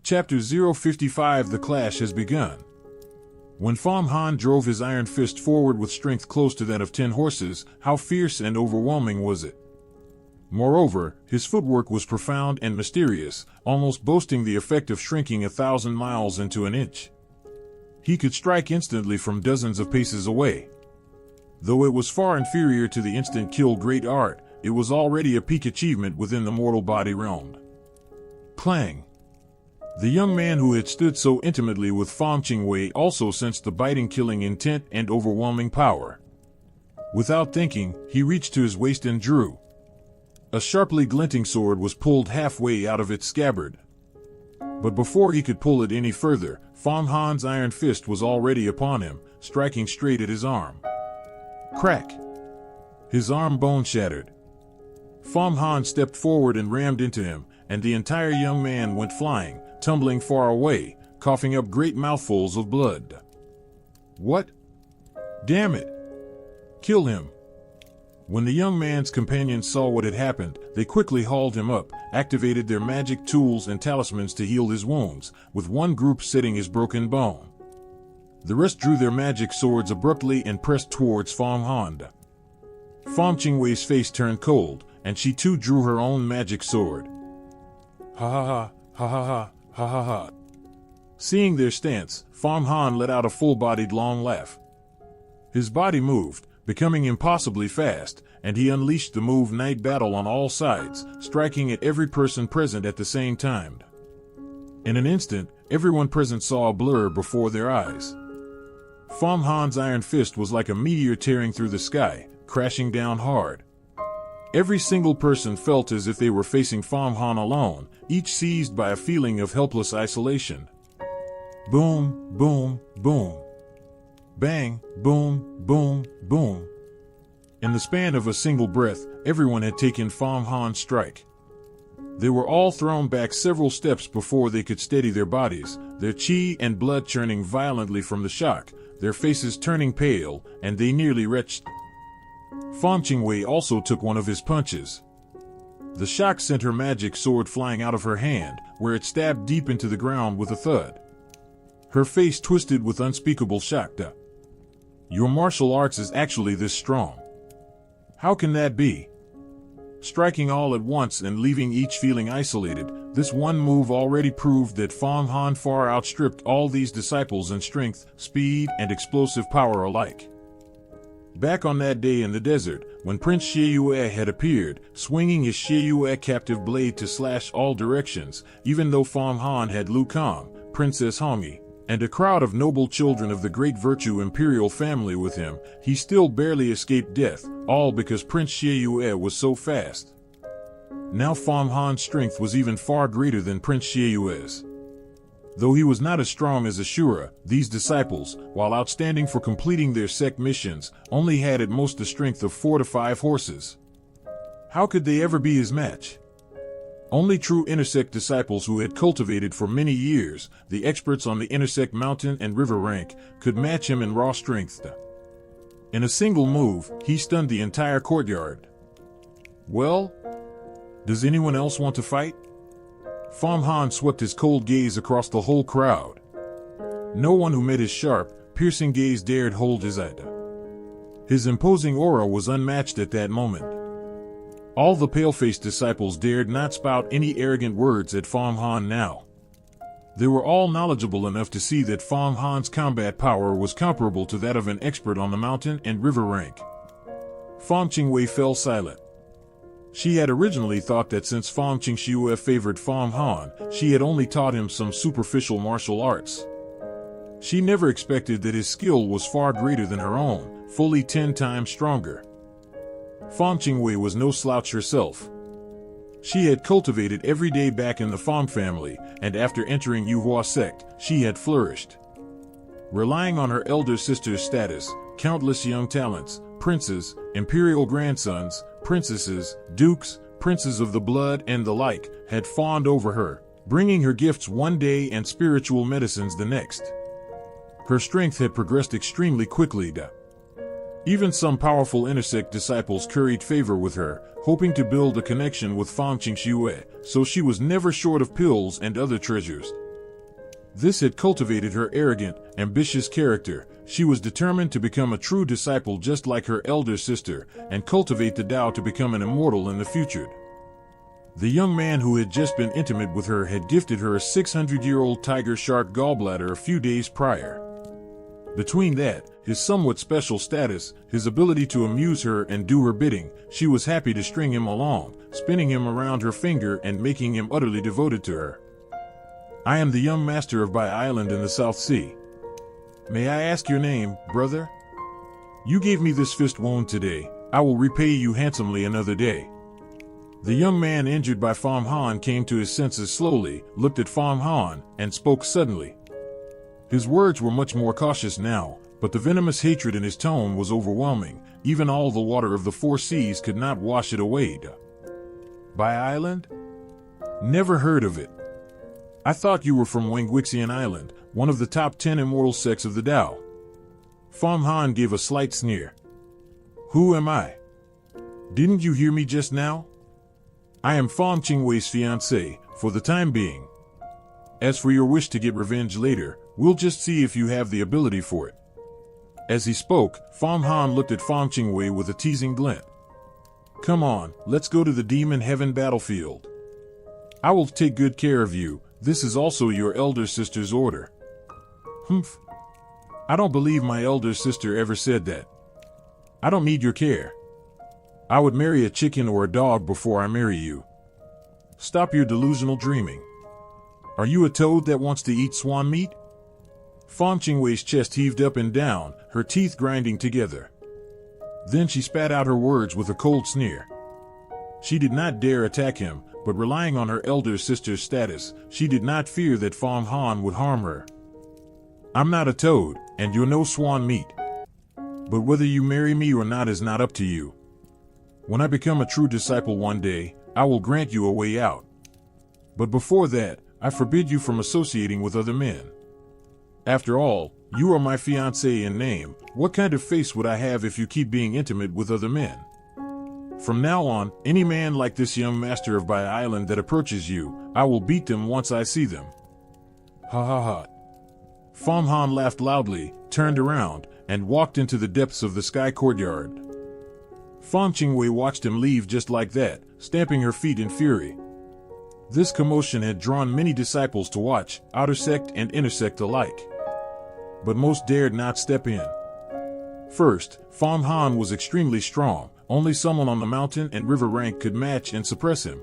Chapter 055 The Clash has begun. When Fang Han drove his iron fist forward with strength close to that of 10 horses, how fierce and overwhelming was it? Moreover, his footwork was profound and mysterious, almost boasting the effect of shrinking 1,000 miles into an inch. He could strike instantly from dozens of paces away. Though it was far inferior to the instant kill great art, it was already a peak achievement within the mortal body realm. Clang! The young man who had stood so intimately with Fang Qingwei also sensed the biting killing intent and overwhelming power. Without thinking, he reached to his waist and drew. A sharply glinting sword was pulled halfway out of its scabbard. But before he could pull it any further, Fang Han's iron fist was already upon him, striking straight at his arm. Crack! His arm bone shattered. Fang Han stepped forward and rammed into him, and the entire young man went flying, tumbling far away, coughing up great mouthfuls of blood. What? Damn it! Kill him! When the young man's companions saw what had happened, they quickly hauled him up, activated their magic tools and talismans to heal his wounds, with one group setting his broken bone. The rest drew their magic swords abruptly and pressed towards Fang Han. Fang Qingwei's face turned cold, and she too drew her own magic sword. Ha ha ha, ha ha ha, ha ha ha. Seeing their stance, Fang Han let out a full-bodied long laugh. His body moved, becoming impossibly fast, and he unleashed the move Night Battle on all sides, striking at every person present at the same time. In an instant, everyone present saw a blur before their eyes. Fang Han's iron fist was like a meteor tearing through the sky, crashing down hard. Every single person felt as if they were facing Fang Han alone, each seized by a feeling of helpless isolation. Boom, boom, boom. Bang, boom, boom, boom. In the span of a single breath, everyone had taken Fang Han's strike. They were all thrown back several steps before they could steady their bodies, their chi and blood churning violently from the shock, their faces turning pale, and they nearly retched. Fang Qingwei also took one of his punches. The shock sent her magic sword flying out of her hand, where it stabbed deep into the ground with a thud. Her face twisted with unspeakable shock. Your martial arts is actually this strong. How can that be? Striking all at once and leaving each feeling isolated, this one move already proved that Fang Han far outstripped all these disciples in strength, speed, and explosive power alike. Back on that day in the desert, when Prince Xianxia had appeared, swinging his Xianxia captive blade to slash all directions, even though Fang Han had Lu Kang, Princess Hongyi, and a crowd of noble children of the great virtue imperial family with him, he still barely escaped death, all because Prince Xianxia was so fast. Now Fang Han's strength was even far greater than Prince Xianxia's. Though he was not as strong as Ashura, these disciples, while outstanding for completing their sect missions, only had at most the strength of 4 to 5 horses. How could they ever be his match? Only true intersect disciples who had cultivated for many years, the experts on the intersect mountain and river rank, could match him in raw strength. In a single move, he stunned the entire courtyard. Well, does anyone else want to fight? Fang Han swept his cold gaze across the whole crowd. No one who met his sharp, piercing gaze dared hold his eye. His imposing aura was unmatched at that moment. All the pale-faced disciples dared not spout any arrogant words at Fang Han now. They were all knowledgeable enough to see that Fang Han's combat power was comparable to that of an expert on the mountain and river rank. Fang Qingwei fell silent. She had originally thought that since Fang Qingxue favored Fang Han, she had only taught him some superficial martial arts. She never expected that his skill was far greater than her own, fully 10 times stronger. Fang Qingwei was no slouch herself. She had cultivated every day back in the Fang family, and after entering Yuhua sect, she had flourished. Relying on her elder sister's status, countless young talents, princes, imperial grandsons, princesses, dukes, princes of the blood and the like, had fawned over her, bringing her gifts one day and spiritual medicines the next. Her strength had progressed extremely quickly. Even some powerful intersect disciples curried favor with her, hoping to build a connection with Fang Qingxue, so she was never short of pills and other treasures. This had cultivated her arrogant, ambitious character. She was determined to become a true disciple just like her elder sister, and cultivate the Tao to become an immortal in the future. The young man who had just been intimate with her had gifted her a 600-year-old tiger shark gallbladder a few days prior. Between that, his somewhat special status, his ability to amuse her and do her bidding, she was happy to string him along, spinning him around her finger and making him utterly devoted to her. I am the young master of Bai Island in the South Sea. May I ask your name, brother? You gave me this fist wound today. I will repay you handsomely another day. The young man injured by Fang Han came to his senses slowly, looked at Fang Han, and spoke suddenly. His words were much more cautious now, but the venomous hatred in his tone was overwhelming. Even all the water of the four seas could not wash it away. Bai Island? Never heard of it. I thought you were from Wangwixian Island, one of the top 10 immortal sects of the Tao. Fang Han gave a slight sneer. Who am I? Didn't you hear me just now? I am Fang Qingwei's fiancé, for the time being. As for your wish to get revenge later, we'll just see if you have the ability for it. As he spoke, Fang Han looked at Fang Qingwei with a teasing glint. Come on, let's go to the Demon Heaven battlefield. I will take good care of you. This is also your elder sister's order. Humph. I don't believe my elder sister ever said that. I don't need your care. I would marry a chicken or a dog before I marry you. Stop your delusional dreaming. Are you a toad that wants to eat swan meat? Fang Qingwei's chest heaved up and down, her teeth grinding together. Then she spat out her words with a cold sneer. She did not dare attack him, but relying on her elder sister's status, she did not fear that Fang Han would harm her. I'm not a toad, and you're no swan meat. But whether you marry me or not is not up to you. When I become a true disciple one day, I will grant you a way out. But before that, I forbid you from associating with other men. After all, you are my fiancé in name. What kind of face would I have if you keep being intimate with other men? From now on, any man like this young master of Bai Island that approaches you, I will beat them once I see them. Ha ha ha. Fang Han laughed loudly, turned around, and walked into the depths of the sky courtyard. Fang Qingwei watched him leave just like that, stamping her feet in fury. This commotion had drawn many disciples to watch, outer sect and inner sect alike. But most dared not step in. First, Fang Han was extremely strong. Only someone on the mountain and river rank could match and suppress him.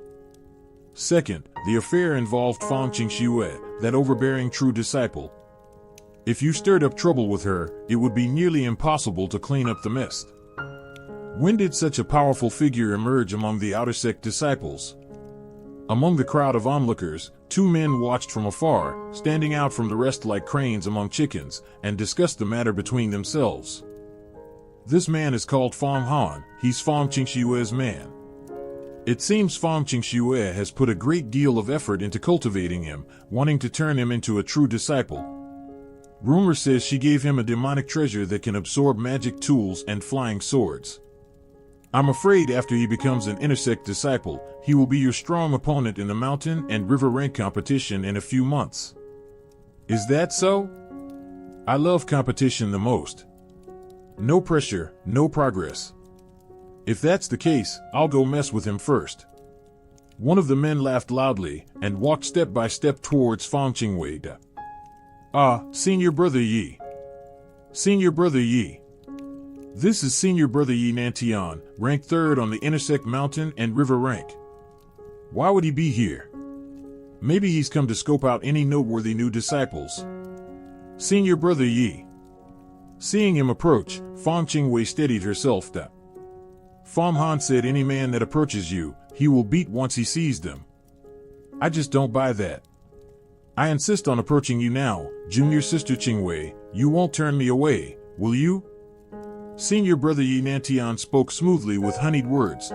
Second, the affair involved Fang Qingxue, that overbearing true disciple. If you stirred up trouble with her, it would be nearly impossible to clean up the mess. When did such a powerful figure emerge among the outer sect disciples? Among the crowd of onlookers, two men watched from afar, standing out from the rest like cranes among chickens, and discussed the matter between themselves. This man is called Fang Han. He's Fang Qingxue's man. It seems Fang Qingxue has put a great deal of effort into cultivating him, wanting to turn him into a true disciple. Rumor says she gave him a demonic treasure that can absorb magic tools and flying swords. I'm afraid after he becomes an intersect disciple, he will be your strong opponent in the mountain and river rank competition in a few months. Is that so? I love competition the most. No pressure, no progress. If that's the case, I'll go mess with him first. One of the men laughed loudly and walked step by step towards Fang Qingwei. Ah, Senior Brother Yi. Senior Brother Yi. This is Senior Brother Yi Nantian, ranked 3rd on the Intersect Mountain and River rank. Why would he be here? Maybe he's come to scope out any noteworthy new disciples. Senior Brother Yi. Seeing him approach, Fang Qingwei steadied herself. Fang Han said any man that approaches you, he will beat once he sees them. I just don't buy that. I insist on approaching you now, Junior Sister Qingwei. You won't turn me away, will you? Senior Brother Yi Nantian spoke smoothly with honeyed words.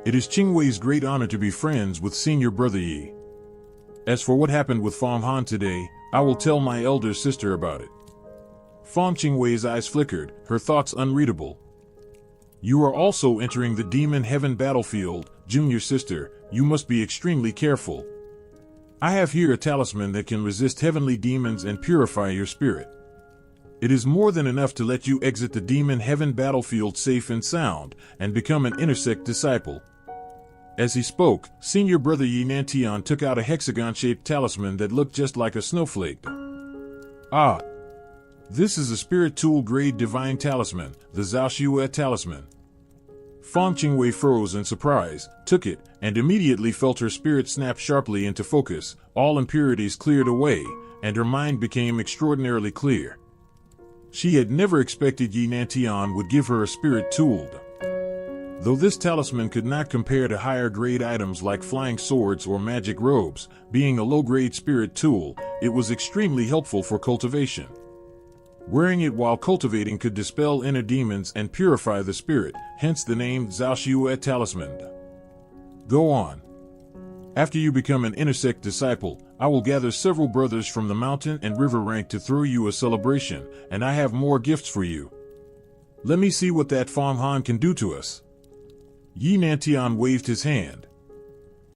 It is Qingwei's great honor to be friends with Senior Brother Yi. As for what happened with Fang Han today, I will tell my elder sister about it. Fang Qingwei's eyes flickered, her thoughts unreadable. You are also entering the Demon Heaven battlefield, Junior Sister. You must be extremely careful. I have here a talisman that can resist heavenly demons and purify your spirit. It is more than enough to let you exit the demon heaven battlefield safe and sound, and become an intersect disciple. As he spoke, senior brother Xianxia took out a hexagon-shaped talisman that looked just like a snowflake. Ah! This is a spirit tool grade divine talisman, the Xianxia talisman. Fang Qingwei froze in surprise, took it, and immediately felt her spirit snap sharply into focus. All impurities cleared away, and her mind became extraordinarily clear. She had never expected Xianxia would give her a spirit tool. Though this talisman could not compare to higher grade items like flying swords or magic robes, being a low-grade spirit tool, it was extremely helpful for cultivation. Wearing it while cultivating could dispel inner demons and purify the spirit, hence the name Xianxia talisman. Go on. After you become an intersect disciple, I will gather several brothers from the mountain and river rank to throw you a celebration, and I have more gifts for you. Let me see what that Fang Han can do to us. Xianxia waved his hand.